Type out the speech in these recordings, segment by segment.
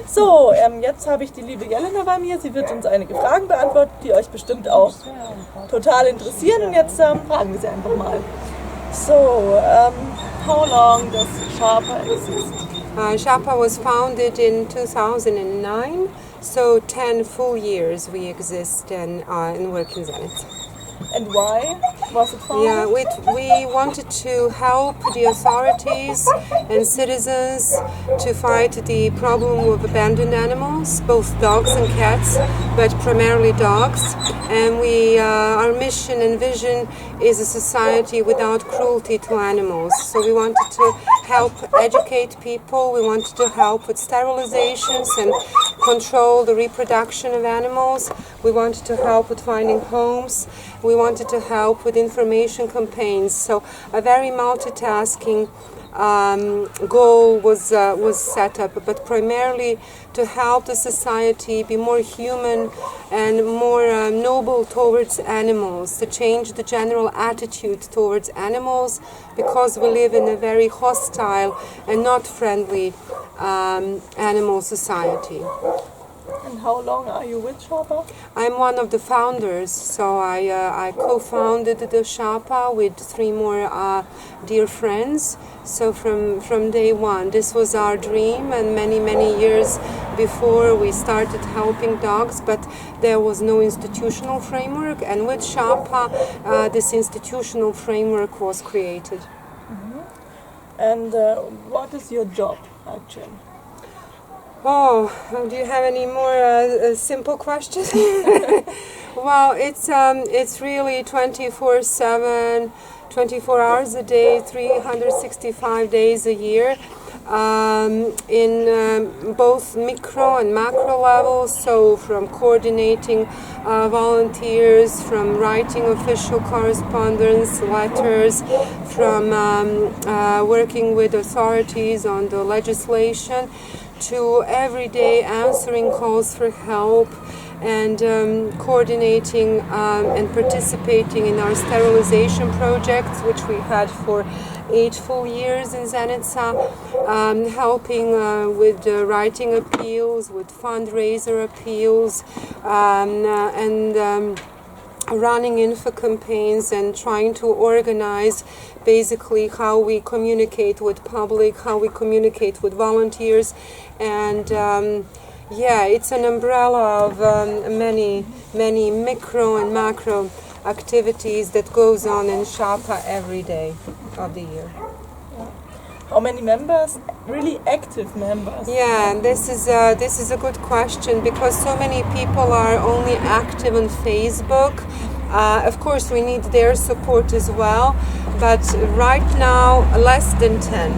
So, jetzt habe ich die liebe Jelena bei mir. Sie wird uns einige Fragen beantworten, die euch bestimmt auch total interessieren. Und jetzt fragen wir sie einfach mal. So, how long does Sapa exist? Sapa was founded in 2009, so 10 full years we exist and work in Zenica. And why was it founded? Yeah, we wanted to help the authorities and citizens to fight the problem of abandoned animals, both dogs and cats, but primarily dogs. And our mission and vision is a society without cruelty to animals. So we wanted to help educate people, we wanted to help with sterilizations and control the reproduction of animals. We wanted to help with finding homes. We wanted to help with information campaigns. So a very multitasking goal was set up, but primarily to help the society be more human and more noble towards animals, to change the general attitude towards animals, because we live in a very hostile and not friendly animal society. And how long are you with Sapa? I'm one of the founders, so I co-founded the Sapa with 3 more dear friends. So from day one, this was our dream, and many years before we started helping dogs, but there was no institutional framework, and with Sapa this institutional framework was created. Mm-hmm. And what is your job actually? Oh, do you have any more simple questions? Well, it's really 24/7, 24 hours a day, 365 days a year, in both micro and macro levels. So from coordinating volunteers, from writing official correspondence, letters, from working with authorities on the legislation, to everyday answering calls for help and coordinating and participating in our sterilization projects, which we had for 8 full years in Zenica, helping with writing appeals, with fundraiser appeals, and running info campaigns and trying to organize basically how we communicate with public, how we communicate with volunteers, and yeah, it's an umbrella of many micro and macro activities that goes on in Sapa every day of the year. How many members? Really active members? Yeah, this is a good question, because so many people are only active on Facebook. Of course, we need their support as well, but right now less than 10,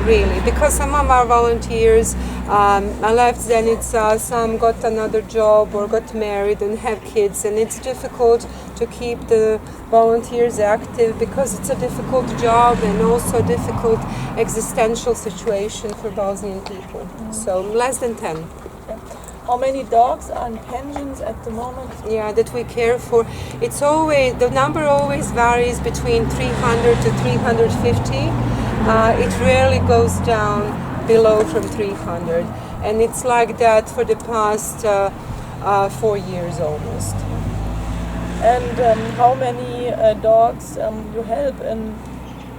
really, because some of our volunteers left Zenica, some got another job or got married and have kids, and it's difficult to keep the volunteers active because it's a difficult job and also a difficult existential situation for Bosnian people. So less than 10. How many dogs are in pensions at the moment? Yeah, that we care for. It's always, the number always varies between 300 to 350. It rarely goes down below from 300, and it's like that for the past 4 years almost. And how many dogs you help in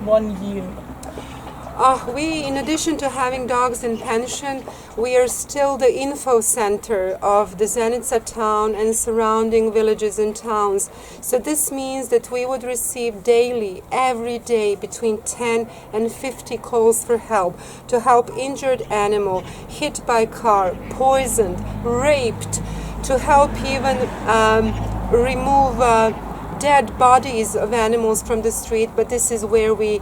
1 year? We, in addition to having dogs in pension, we are still the info center of the Zenica town and surrounding villages and towns. So this means that we would receive daily, every day, between 10 and 50 calls for help, to help injured animal, hit by car, poisoned, raped, to help even remove dead bodies of animals from the street. But this is where we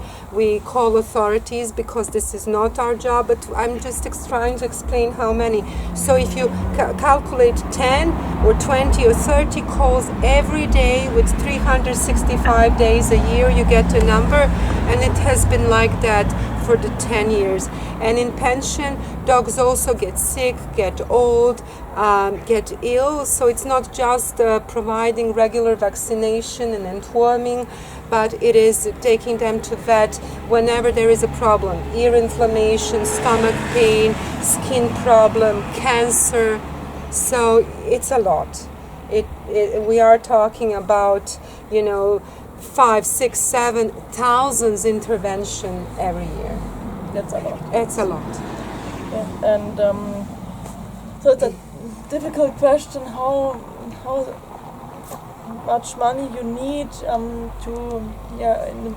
call authorities, because this is not our job, but I'm just trying to explain how many. So if you calculate 10 or 20 or 30 calls every day with 365 days a year, you get a number, and it has been like that for the 10 years. And in pension, dogs also get sick, get old, get ill. So it's not just providing regular vaccination and entworming, but it is taking them to vet whenever there is a problem, ear inflammation, stomach pain, skin problem, cancer. So it's a lot. We are talking about, 5, 6, 7,000 intervention every year. That's a lot. It's a lot. Yeah. And so it's a difficult question. How much money you need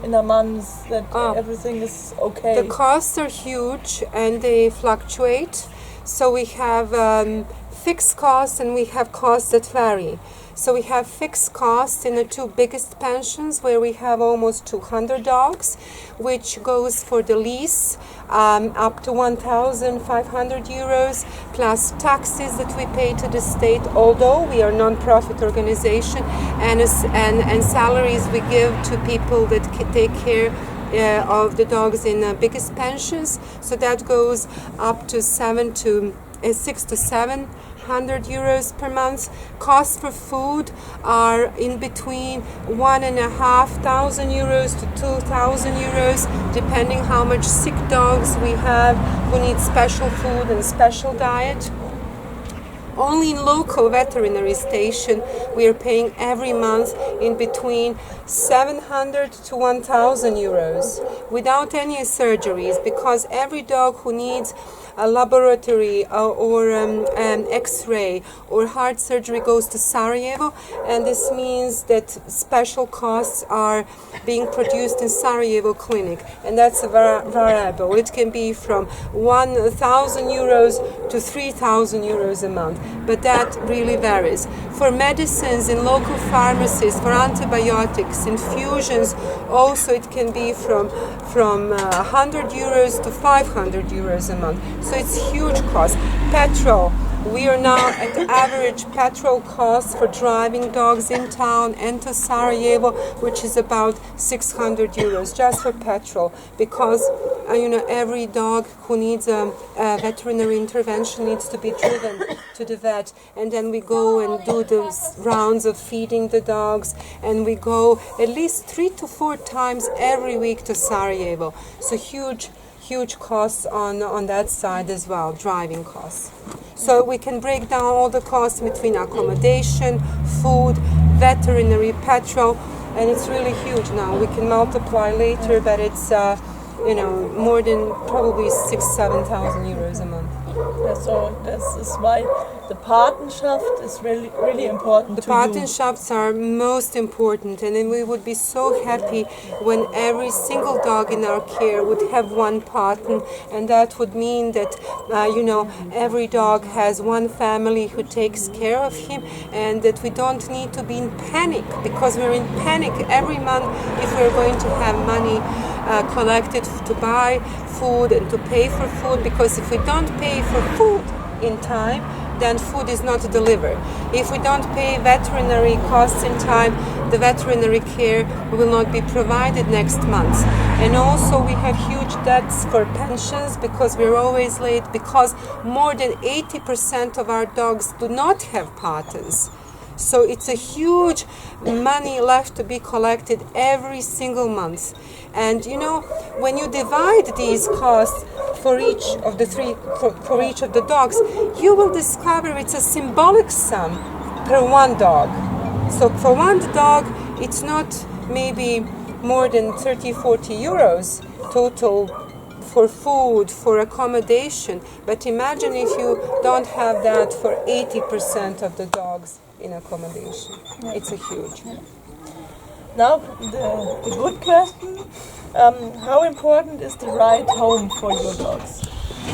in a month that everything is okay? The costs are huge and they fluctuate. So we have fixed costs and we have costs that vary. So we have fixed costs in the two biggest pensions where we have almost 200 dogs, which goes for the lease up to 1,500 euros, plus taxes that we pay to the state, although we are a non-profit organization, and salaries we give to people that take care of the dogs in biggest pensions. So that goes up to 600 to 700 euros per month. Costs for food are in between 1,500 euros to 2,000 euros, depending how much sick dogs we have who need special food and special diet. Only in local veterinary station we are paying every month in between 700 to 1,000 euros without any surgeries, because every dog who needs a laboratory or an X-ray or heart surgery goes to Sarajevo, and this means that special costs are being produced in Sarajevo clinic, and that's a variable. It can be from 1,000 euros to 3,000 euros a month, but that really varies. For medicines in local pharmacies, for antibiotics, infusions, also it can be from 100 euros to 500 euros a month. So it's huge cost. Petrol. We are now at the average petrol cost for driving dogs in town and to Sarajevo, which is about 600 euros just for petrol, because every dog who needs a veterinary intervention needs to be driven to the vet, and then we go and do the rounds of feeding the dogs, and we go at least 3 to 4 times every week to Sarajevo. So huge costs on that side as well, driving costs. So we can break down all the costs between accommodation, food, veterinary, petrol, and it's really huge now. We can multiply later, but it's more than probably 6,000-7,000 euros a month. Yeah, so this is why the Patenschaft is really important. The Patenschafts are most important, and then we would be so happy when every single dog in our care would have one Paten, and that would mean that every dog has one family who takes care of him, and that we don't need to be in panic, because we're in panic every month if we're going to have money collected to buy food and to pay for food, because if we don't pay for food in time, then food is not delivered. If we don't pay veterinary costs in time, the veterinary care will not be provided next month. And also we have huge debts for pensions because we're always late, because more than 80% of our dogs do not have patents. So it's a huge money left to be collected every single month. And when you divide these costs for each of the for each of the dogs, you will discover it's a symbolic sum per one dog. So for one dog, it's not maybe more than 30-40 euros total for food, for accommodation. But imagine if you don't have that for 80% of the dogs in accommodation. It's a huge. Now, the good question, how important is the right home for your dogs?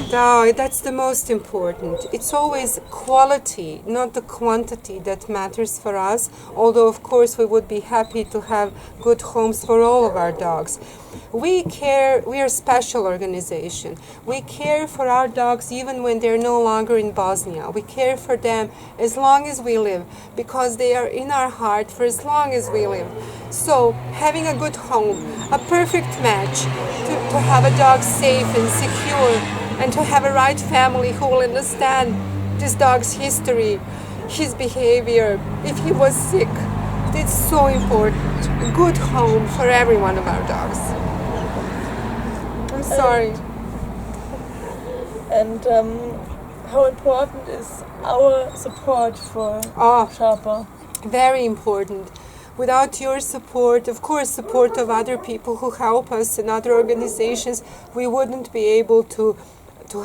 That's the most important. It's always quality, not the quantity, that matters for us, although of course we would be happy to have good homes for all of our dogs. We are a special organization. We care for our dogs even when they're no longer in Bosnia. We care for them as long as we live, because they are in our heart for as long as we live. So having a good home, a perfect match, to have a dog safe and secure, and to have a right family who will understand this dog's history, his behavior, if he was sick, It's so important. A good home for every one of our dogs. I'm sorry. And how important is our support for Sapa? Very important. Without your support, of course, support of other people who help us and other organizations, we wouldn't be able to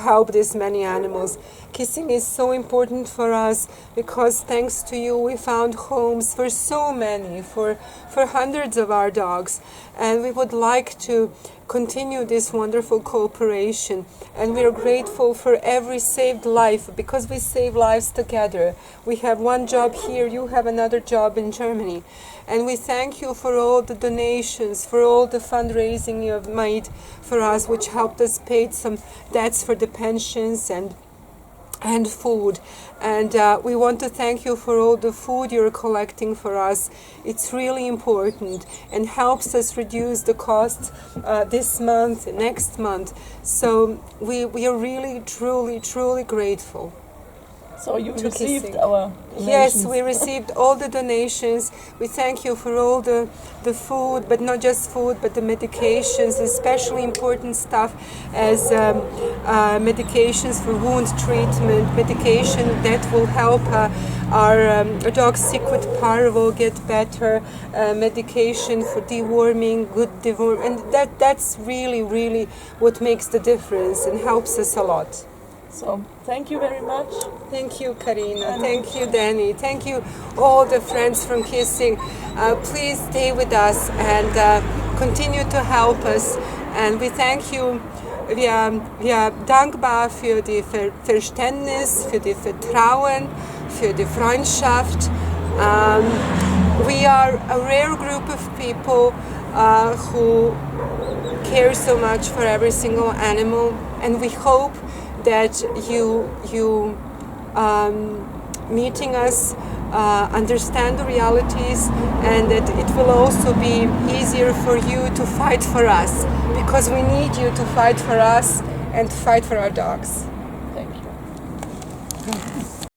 help this many animals. Kissing is so important for us because thanks to you we found homes for so many, for hundreds of our dogs, and we would like to continue this wonderful cooperation, and we are grateful for every saved life because we save lives together. We have one job here, you have another job in Germany, and we thank you for all the donations, for all the fundraising you have made for us, which helped us pay some debts for the pensions and food. And we want to thank you for all the food you're collecting for us. It's really important and helps us reduce the costs this month, next month. So we are really, truly grateful. So you received our donations? Yes, we received all the donations. We thank you for all the food, but not just food, but the medications, especially important stuff as medications for wound treatment, medication that will help our dog's sick with parvo get better, medication for deworming, good deworm, and that's really what makes the difference and helps us a lot. So, thank you very much. Thank you, Karina. Thank you, Danny. Thank you, all the friends from Kissing. Please stay with us and continue to help us. And we thank you. Wir dankbar für die Verständnis, für die Vertrauen, für die Freundschaft. We are a rare group of people who care so much for every single animal, and we hope that you meeting us understand the realities, and that it will also be easier for you to fight for us, because we need you to fight for us and to fight for our dogs. Thank you.